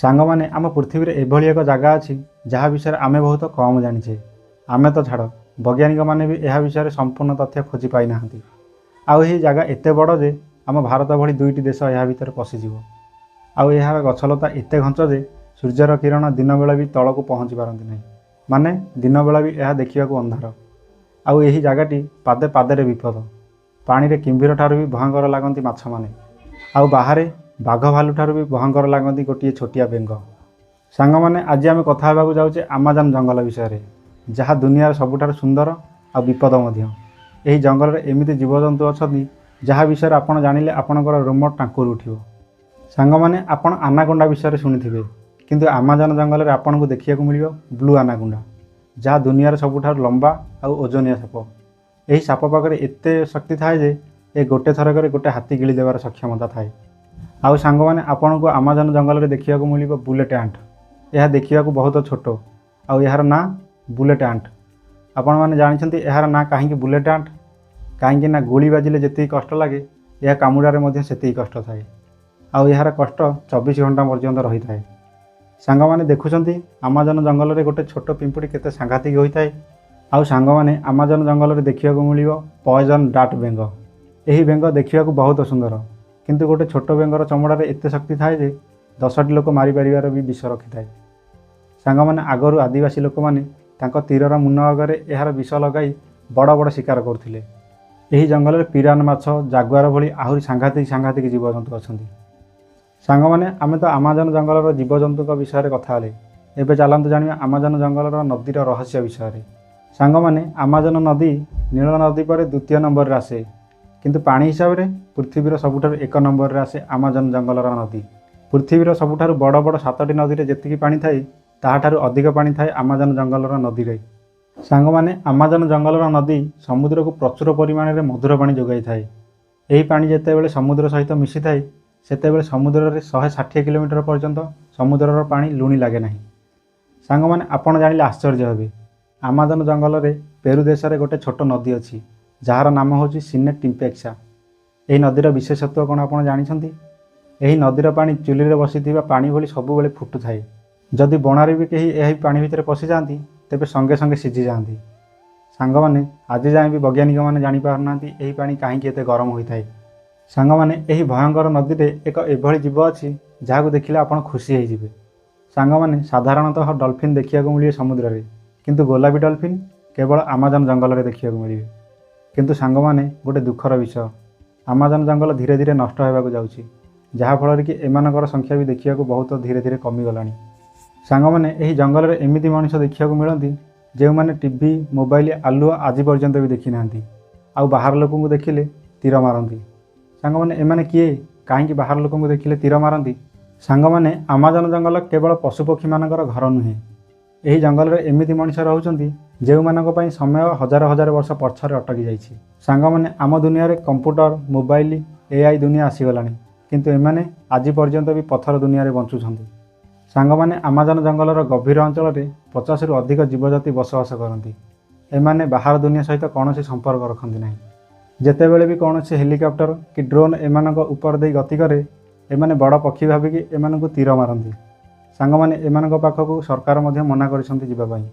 सांगमाने आम पृथ्वी में एभली एक जगह अच्छी जहाँ विषय आमे बहुत कम जानिछे। आमे तो छाड़ वैज्ञानिक माने भी यह विषय संपूर्ण तथ्य खोजी पाई नाहंती। आउ यही जगह एते बड़ जे आम भारत भली दुईटी देश या भितर पशिजिव। आउ यार गछलता एते घंच जे सूर्यर किरण दिन बेला भी तलक पहुँची पारती नहीं, माने दिन बेला भी यह देखा अंधार। आउ यही जगहटी पादे पादे विपद। पानी रे किंभीर ठारू भी भयंकर लगती माछ माने। आउ बाहरे बाघ भालू ठारू भी भयंकर लगती गोटे छोटिया बेंग। सांग मैंने आज आम कथा होगा जाऊे आमाजन जंगल विषय, जहाँ दुनियार सबुठार सुंदर आ विपद मध्य। यही जंगल में एमती जीवजंतु अच्छा जहाँ विषय आपड़ जानिले आपणकर रोम टांकुर उठियो। सांग मैंने आपण आनाकोंडा विषय शुणिथिबे, किंतु आमाजन जंगल में आपन को देखिया मिलियो ब्लू आनाकोंडा, जहाँ दुनियार सबुठार लंबा और ओजनिया साप। यही साप पाखे एते शक्ति थाए जे ए गोटे थरक गोटे हाथी गिली देवार सक्षमता थाए। आउ सांग मैंने आपन को आमाजन जंगल में देखा मिलियो बुलेट आंट। यह देखा बहुत छोट आउ यार ना बुलेट आंट। आपण मैंने जानते यार ना कहीं बुलेट आंट, कहीं गुली बाजिले जी कष्ट लगे यह कामुड़े से कष्ट थाए। आउ यार कष्ट 24 घंटा पर्यंत रही थाए। सांग मैंने देखुंत आमाजन जंगल में गोटे छोट पिंपुड़ी केते सांघातिक होता है। आउ सांग मैंने आमाजन जंगल में देखा मिलियो पॉइजन डार्ट बेंग। यही बेंग देखा बहुत सुंदर, किंतु गोटे छोट बेंगर चमड़ार एत शक्ति थाए जे 10टी लोक मारी पारिबार भी विष रखी थाए। सांग मैंने आगरू आदिवासी लोक मैंने तांको तीरर मुन आगे यार विष लगाई बड़ बड़ शिकार करथिले। यही जंगल में पिरान माछ, जागुआर भली आहरी सांघातिक सांघातिक जीवजंतु अछंती। सांग मैंने आमे तो आमाजन जंगल जीवजंतु विषय कथा हेले, एबे चलतु जानिबा आमाजन जंगल नदीर रहस्य विषय। सांग मैंने आमाजन नदी नील नदी पर द्वितीय नंबर रे आसे, किंतु पानी हिसाब से पृथ्वीर सबुठार 1 नंबर रे आसे आमाजन जंगल नदी। पृथ्वीर सबुठार बड़ बड़ 7टी नदी में जेतिकी पानी थाए ताहाठारु अधिक पानी थाए आमाजन जंगल नदी रे। सांग मैंने आमाजन जंगल नदी समुद्र को प्रचुर परिमाण में मधुर पानी जोगाई थाए। यही पानी जेतेबेले समुद्र सहित मिसी थाए सेतेबेले समुद्र में 160 किलोमीटर पर्यंत समुद्रर पानी लुणी लगे नहीं। सांग मैंने आपण जानिले आश्चर्य हेबे, आमाजन जंगल में पेरू देश में गोटे छोट नदी अच्छी जार नाम हूँ सिनेट टिम्पेक्सा। यही नदीर विशेषत्व कौन आप जानते? यही नदीर पानी चुली में बसी पानी भली सबुबले फुटु थाए। जदि बणारे भी कहीं यही पानी भितर पशि जाती तेरे संगे संगे सिझी जाती। सांग मैंने आज जाए भी वैज्ञानिक मैंने जापार ना यही पानी कहीं एत गरम होता है। सांग मैंने यही भयंकर नदी में एक एभली जीव अच्छी जहाँ देखिले आप खुशी होइजिबे। सांग मैंने साधारणतः डल्फिन देखा मिले समुद्र में, किंतु गोलापी डल्फिन केवल आमाजन जंगल में देखा मिले। किंतु सांग मैंने गोटे दुखर विषय, आमाजन जंगल धीरे धीरे नष्ट होगा जाऊँगी, जहाँफल कि एमानकर संख्या भी देखा बहुत धीरे धीरे कमिगलानी। सांग मैंने यही जंगल में एमती मनुष्य देखा मिलती जो मैंने टीवी मोबाइल आलुआ आज पर्यंत भी देखी ना, आउ बाहर लोक देखिले तीर मारती। सांग मैंने एमाने किए कहीं बाहर लोक देखिले तीर मारती? सांग मैंने आमाजन जंगल केवल पशुपक्षी मानकर घर नुहे। यही जंगल में एमती मनुष्य रोचंती जो मानी समय हजार हजार वर्ष पछरे अटकी जाइए। सांग मैंने आम दुनिया रे कंप्यूटर मोबाइल एआई दुनिया आसीगलानी, किंतु एमाने आज पर्यंत भी पथर दुनिया रे बंचुछंती। सांग मैंने आमाजन जंगलर गभीर अंचल में 50 रु अधिक जीवजाति बसवास करती। एमाने बाहर दुनिया सहित कौन संपर्क रखती ना। जेतेबेले भी कौन हेलिकॉप्टर कि ड्रोन एमानक ऊपर दे गति करे एमाने बड़ पक्षी भाविकी एमानकु तीर मारती। सांग मैंने एमानक पाखकु सरकार मध्य मना करिसंती जिबापाई,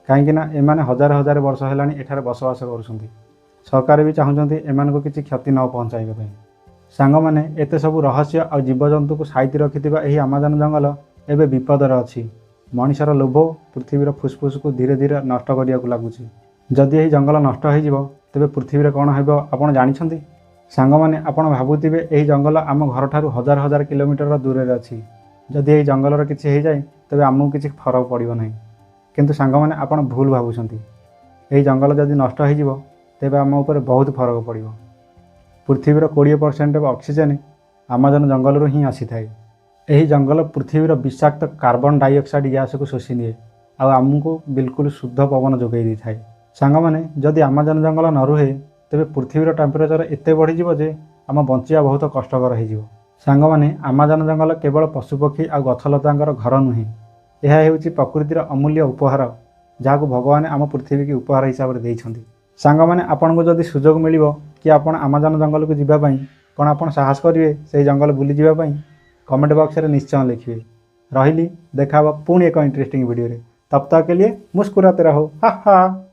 कहीं एमाने हजार हजार वर्ष हेलानी एठारे बसवास करुछंती। सरकार भी चाहूँगी एमानकु किछि क्षति न पहुँचाइबा पई। सांग मैंने एते सबु रहस्य और जीवजंतु को साइति रखिथिबा एही आमाजन जंगल एबे विपदर अच्छी। मनुष्यर लोभ पृथ्वीर फुसफुस को धीरे धीरे नष्ट करिया लगुच। जदि यही जंगल नष्ट हो तेबे पृथ्वी कौन हो आप जानते? सांग मैंने आपड़ भावुवे यही जंगल आम घर ठारू हजार हजार किलोमीटर दूर में अच्छी। जदि यही जंगलर किसी हो जाए तेबे आमको किसी फरक पड़ो ना, किंतु सांग मैंने आपड़ भूल भावुंट। यही जंगल जदि नष्ट हो तेबे आम उपर बहुत फरक पड़ो। पृथ्वीर 20% ऑक्सीजन आमाजन जंगल ही आसी थाए। यही जंगल पृथ्वीर विषाक्त कार्बन डाइऑक्साइड गैस को शोषि निए और आमको बिल्कुल शुद्ध पवन जोगाई दी थाए। सांग मैंने जदि आमाजन जंगल न रुहे तेबे पृथ्वीर टेम्परेचर एते बढ़ीजिवो जे आम बंचिया बहुत कष्टकर हो। सांग मैंने आमाजन जंगल केवल पशुपक्षी और गछलतांकर घर नुहे, यह हेउची प्रकृतिर अमूल्य उपहार जहाँ भगवान आम पृथ्वी की उपहार हिसाब से देइछंती। सांग मैंने आपन को जदि सुजोग मिलिबो कि आपण आमाजन जंगल को जीवा पई कोन आपण साहस करिवे से जंगल बुली जीवा पई? कमेंट बॉक्स में निश्चय लिखिए। रही देखा पुणी एक इंटरेस्टिंग वीडियो रे। तब तक के लिए मुस्कुराते रहो। हा हा।